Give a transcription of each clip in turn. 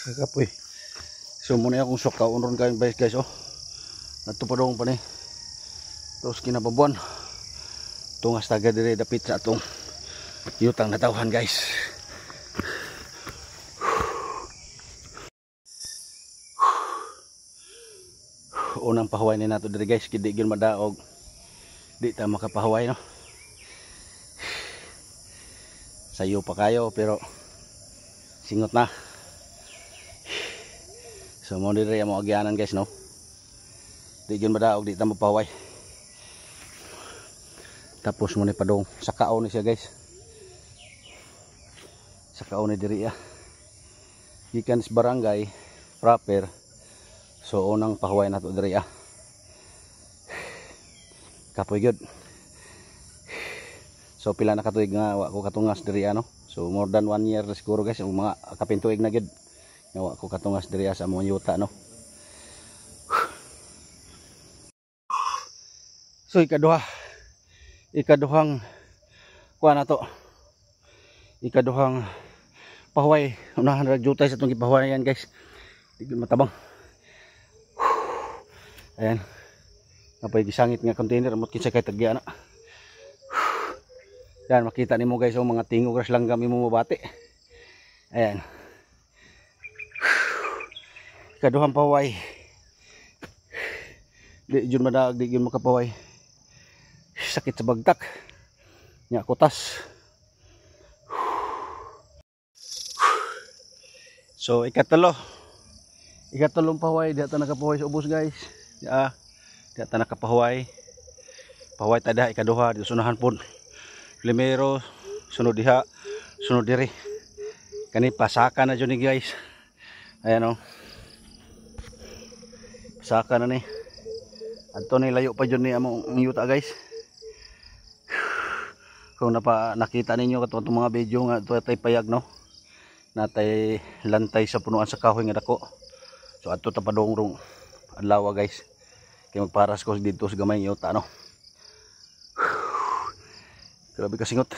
Kakapoy. So muna akong sok kaon ron kayo guys oh. Nato pa dong pa ni. Tapos kinababuan. Tungas taga dire dapit sa atong yutang natawhan guys. Unang pahuway ni nato dire guys, kidi gyud madaog. Di ta makapahuway no. Sayo pa kayo pero singot na. So mo dire mo agyanan guys no. Di gyud madaog, di ta mapahuway. Tapos mo ni padong sa kaon ni siya guys. Sa kaon ni diri ah. Gikan sa barangay proper. So unang pahuway nato diri ah. Kapoy gyud. So pila na katuig nga wa ko katungas diri ano. So more than 1 year na siguro guys, mga kapintuig na gyud. Nga wa ko katungas diri sa among yuta no. So ikaduhang kuha na to. Ikaduhang pahuway. Unahan ra jutay sa itong gipahuwayan guys. Di gyud matabang. Ayan. Napay gisangit nga container amot kinsa kay tagya na. Yan makita nimo guys oh, mga tingog ras langgam imo mabati. Ayan. Ikaduhang pahuway. Di gyud madaag, di gyud makapahuway. Sakit sa bagtak nya kutas. So ikatulong pahuway, di ata nakapahuway sa ubos guys. Di ata nakapahuway. Pahuway tada ikaduha di sunahan pud. Primero sunod diha, sunod diri. Kani pasaka na jud ni guys. Ayan oh. Pasaka na ni. Adto ni layo pa jud ni among yuta guys. Kung nakita ninyo katong mga video nga tay payag no. Natay lantay sa punuan sa kahoy nga dako. So adto ta padong adlaw guys. Kay magparas ko dito sa gamay yuta no. Grabe ka singot.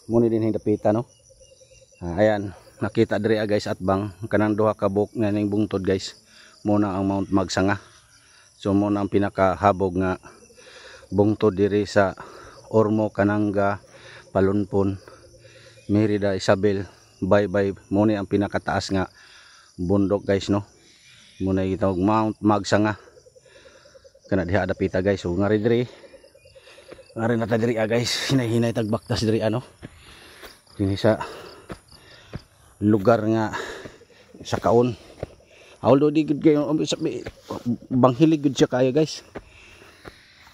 Muna din hindapita no. Ayan, nakita diri guys at bang kanang duha ka buk nga ning bungtod guys. Muna ang Mount Magsanga. So muna ang pinakahabog nga bungtod diri sa Ormo, Kananga, Palunpon, Merida, Isabel, Baybay. Muna ang pinakataas nga bundok guys no. Muna gitawag Mount Magsanga. Kana diha dapita guys. So ngari diri. Ngari na ta diri guys. Hinay-hinay tagbaktas diri ano. Kini sa lugar nga sa kaon. Although di gud kayo banghilig gud siya kayo guys.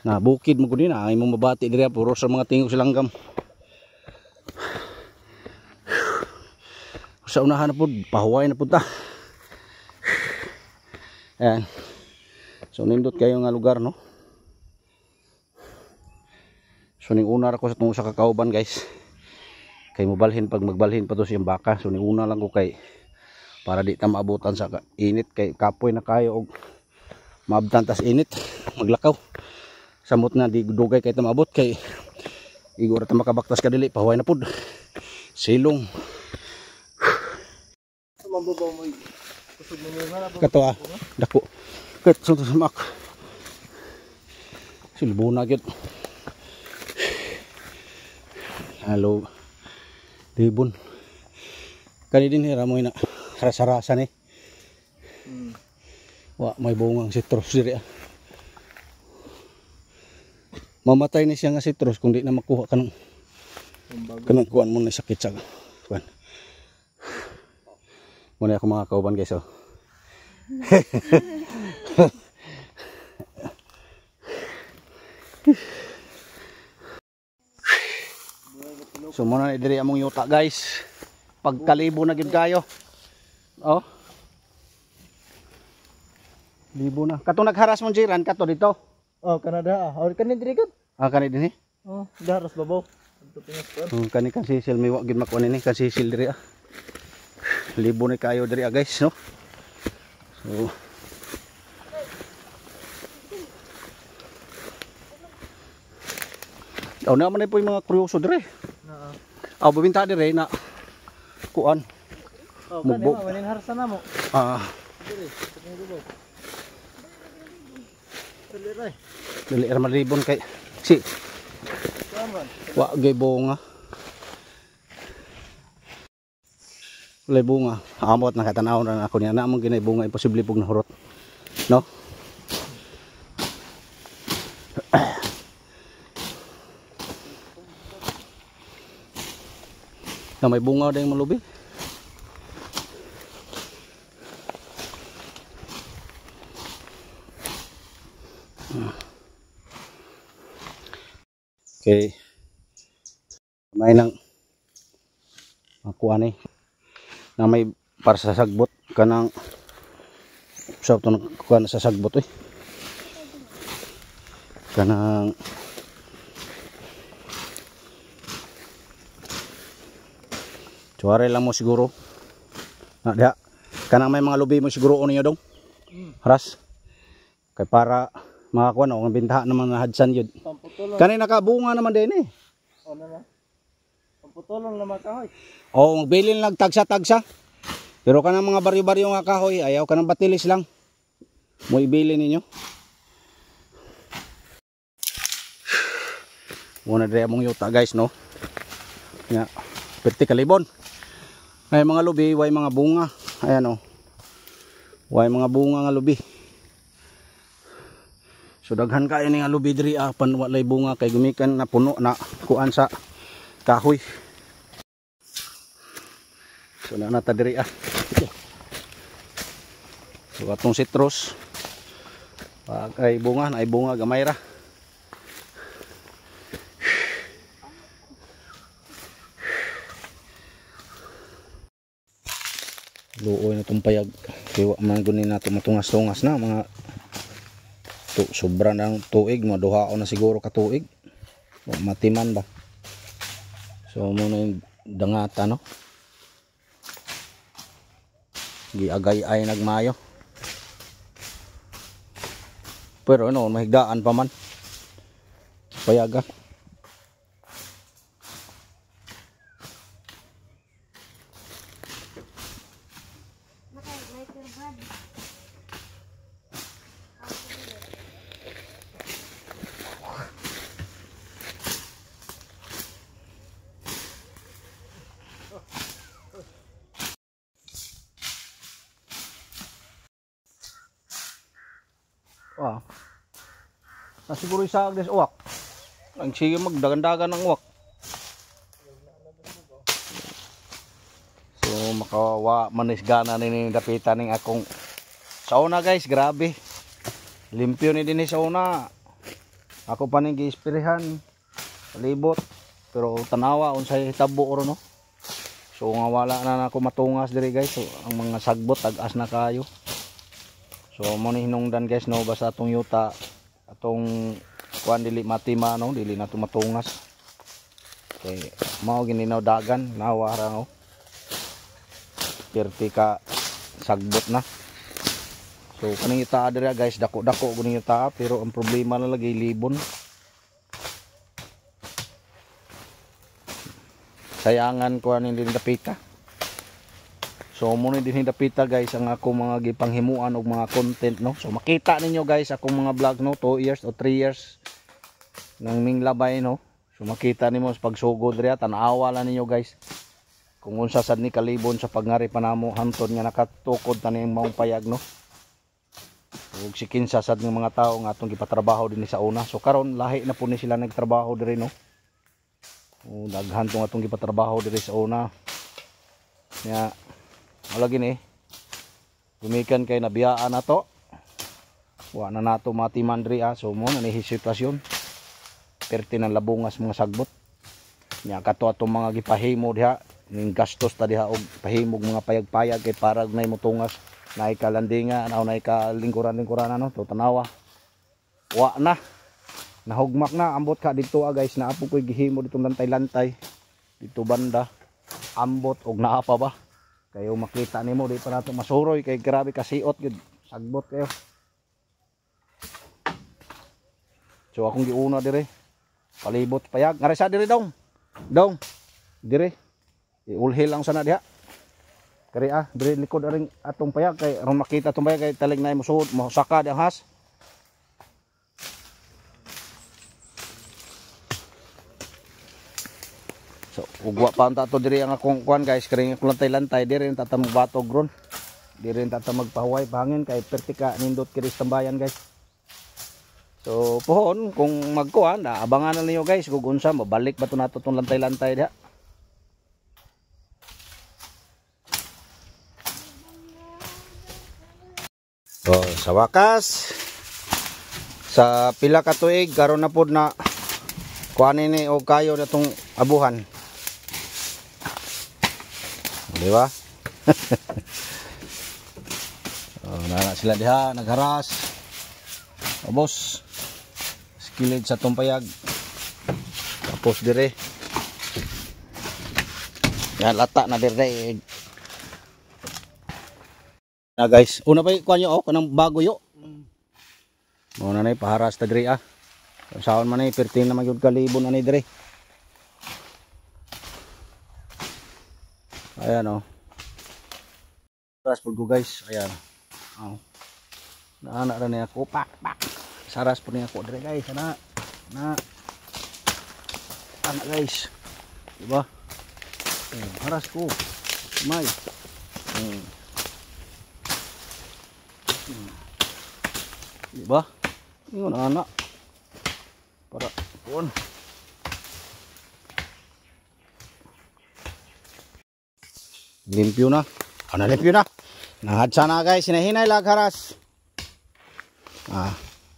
Na bukid mo gud na ay mong mabati diri puro sa mga tingog sa langgam. Sa unahan na pud pahuway na pud ta. Ayan. So nindot kayo nga lugar no. So ning una ra ko sa tungod sa kakauban guys. Kay mobalhin pag magbalhin pa to siyang baka. So ning una lang ko kay para di ta maabutan sa init kay kapoy na kayo og maabtan tas init maglakaw. Samot na di dugay kay ta maabot kay igura ta makabaktas ka dili pahuway na pud. Silong. Mababaw mo. Kusog mo na Kato dako. Ket sunod mak. Silbuna gyud. Halo. Dibon. Kani din hira mo ina rasa-rasa ni. Wa may bungang citrus diri Mamatay ni siya nga citrus kung di na makuha kanang kuan mo na sakit sa kuan. Muna ako mga kauban guys oh. So muna na diri among yuta guys. Pagkalibo na gid kayo. Oh. Libo na. Katong nagharas mong jiran kato dito. Oh, Canada. Oh, kanin diri gud. Kani dinhi. Oh, daras babaw. Kani kan sisil mi wa gid makuan ni kan sisil diri Libo ni kayo diri guys no. So Aw naman ay po yung mga kuryoso dire. Na. Aw babinta dire na kuan. Oh, Mugbog. kanina manin harsa na mo. Ah, Dire, sa babaw. Dali ray. dali ra malibon kay si Kaman. wa gay bunga. Walay bunga. Amot nakatanaw na ako niya na mong ginay bunga imposible pug nahurot. No? Na may bunga dayong malubi. Okay. May nang makuha ni na may para sa sagbot kanang sa to kuha na sa sagbot kanang suware lang mo siguro na diha kanang may mga lubi mo siguro niyo dong haras kay para makakuha na ang bintahan naman na hadsan yun Pamputulon. kanay nakabunga naman din O na na. Pamputulon na makahoy. Oo, magbilin lang tagsa-tagsa. Pero kanang mga baryo-baryo nga kahoy, ayaw ka ng batilis lang. Mo ibili ninyo. Muna dre mong yuta guys, no? Nga, perti kalibon. Ay mga lubi, way mga bunga. Ayan o. Way mga bunga nga lubi. So daghan kayo nga lubi diri pan walay bunga kay gumikan na puno na kuan sa kahoy. So na nata diri So atong citrus pag ay bunga na ay bunga gamay ra. Luoy na tong payag kay wa man gunin nato matungas-tungas na mga sobra ng tuig, maduhao na siguro ka tuig. Matiman ba? So muna yung dangata, no? Giagay ay nagmayo. Pero ano, mahigdaan pa man. Payaga. Wow. Siguro isa agdes uwak. Ang sige magdagan-dagan ng uwak. So makawa manisgana ni dapitan ning akong sauna guys, grabe. Limpyo ni dinhi sauna. Ako pa ning giispirihan. Palibot. Pero tanawa unsay hitabo oro no. So nga wala na ako matungas diri guys. So ang mga sagbot tag-as na kayo. So mo ni hinungdan guys no basta atong yuta atong kuan dili matima no dili na tumatungas. Okay, mao gininaw dagan nawa ra no. Perti ka sagbot na. So kaning yuta dira guys dako-dako kuning yuta pero ang problema na lagi libon. Sayangan kuan din dapita. So muna din hindapita guys ang ako mga gipanghimuan og mga content no. So makita ninyo guys akong mga vlog no 2 years o 3 years nang minglabay no. So makita nimo sa pagsugod diri tan-awa lang ninyo guys. Kung unsa sad ni kalibon sa pagngari panamo hantod nga nakatukod tani ang maong payag no. Ug si kinsa sad ng mga tawo nga atong gipatrabaho dinhi sa una. So karon lahi na po ni sila nagtrabaho diri no. O daghan tong atong gipatrabaho diri sa una. Nya lagi ni gumikan kay nabiyaan na to wa na nato matiman diri so mo na ni sitwasyon perti ng labungas mga sagbot nya kato atong mga gipahimo diha ning gastos ta diha og pahimog mga payag-payag kay para nay motungas nay kalandinga naw nay kalingkuran-lingkuran no to tanawa wa na nahugmak na ambot ka dito guys naapo koy gihimo ditong lantay-lantay dito banda ambot og naa pa ba kayo makita nimo di pa nato masuroy kay grabe kasiot gud sagbot kayo. So akong giuna dire palibot payag. Ngari sa diri dong. Dong. Diri. Iulhil lang sana diha. Kari diri likod aring atong payag kay aron makita atong payag kay talig na mo suod mo saka di ang has. So ugwa pa anta to diri ang akong kuan guys, kari akong lantay-lantay diri tata magbatog ron. Diri tata magpahuway pangin kay pertika nindot kiri sa tambayan guys. So pohon kung magkuan abangan na ninyo guys kung unsa mabalik ba to nato tong lantay-lantay diha. So sa wakas sa pila ka tuig karon na pud na kuanin ni og kayo na tong abuhan. Di ba? Oh, na sila diha nagharas. Obos. Skilid sa tumpayag. Tapos dire. Yan lata na dire. Na guys, una pa kuan yo kanang bago yo. Mo na nay paharas ta dire Saon man ay pertin na magyud kalibon ani dire. Ayan Saras po guys, ayan. Naana ra ni ako pak. Saras po ni ako dire guys, ana. Ana guys. Diba? Haras ko. May. Diba? Yun anak. Para kuan. Limpyo na. Limpyo na. Nahadsa na guys, hinahinay lag haras.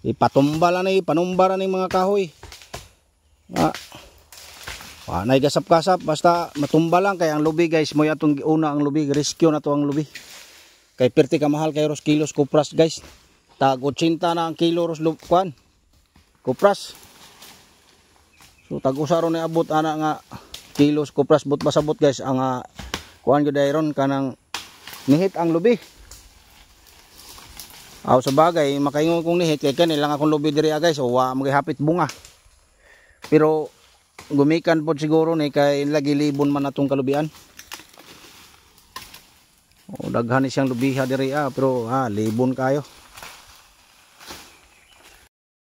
Ipatumba lang ni, panumba ni mga kahoy. Nay gasap-gasap basta matumba lang kay ang lubi guys, mo atong giuna ang lubi, rescue na to ang lubi. Kay perti ka mahal kay ros kilos kupras guys. Tag 80 na ang kilo ros kuan. Kupras. So tag usa ron ni abot ana nga kilos kupras but pasabot guys ang kuan gyud iron kanang nihit ang lubi. Sa bagay makaingon kong nihit kay kanila lang akong lubi diri guys, so wa magihapit bunga. Pero gumikan pod siguro ni kay lagi libon man atong kalubian. Daghan ni siyang lubiha diri pero libon kayo.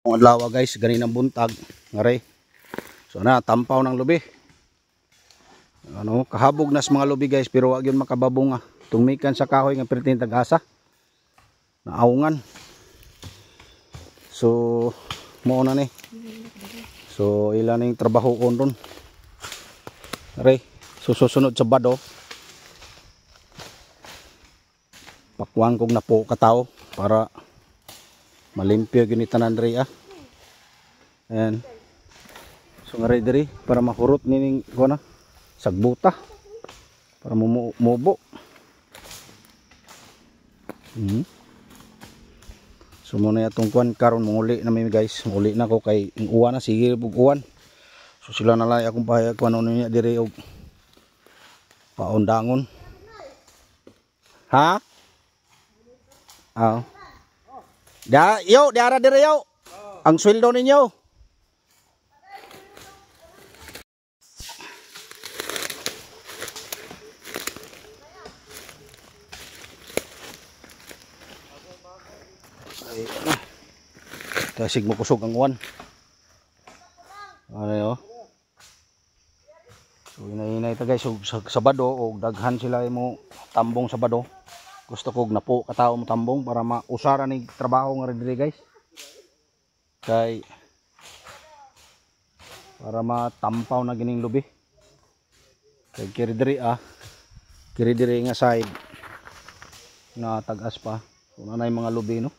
Ang adlaw guys, ganinang buntag ngare. So tampaw ng lubi. Kahabog nas mga lubi guys pero wag yun makababunga. Tumikan sa kahoy nga pertin tag-asa. Naawungan. So mo na ni. So ilan ning trabaho kon ron. Are susunod sa bado. Pakuan kog napo ka tao para malimpyo gyud ni tanan diri Ayan. So ngari diri para mahurot nining kuan sagbuta para mubo. So muna itong kuan karon muli na mi guys, muli na ko kay uwan na sige pug uwan. So sila na lang akong pahayag kuan niya diri og paundangon. Diara diri yo. Ang sweldo ninyo. Tasig mo kusog ang uwan. So inay ta guys sa Sabado og daghan sila mo tambong Sabado. Gusto kog napo katawo mo tambong para mausara ni trabaho nga diri guys. Kay para matampaw na gining lubi. Kay kiri diri nga side na tag-as pa. So nanay mga lubi no.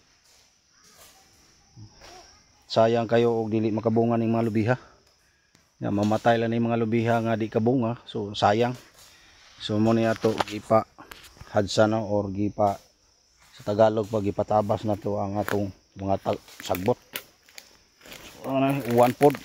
Sayang kayo og dili makabunga ning mga lubiha. Mamatay lang ning mga lubiha nga di kabunga. So sayang. So mo ni ato gipa hadsan or gipa sa Tagalog pag ipatabas na to ang atong mga sagbot. So, one pod.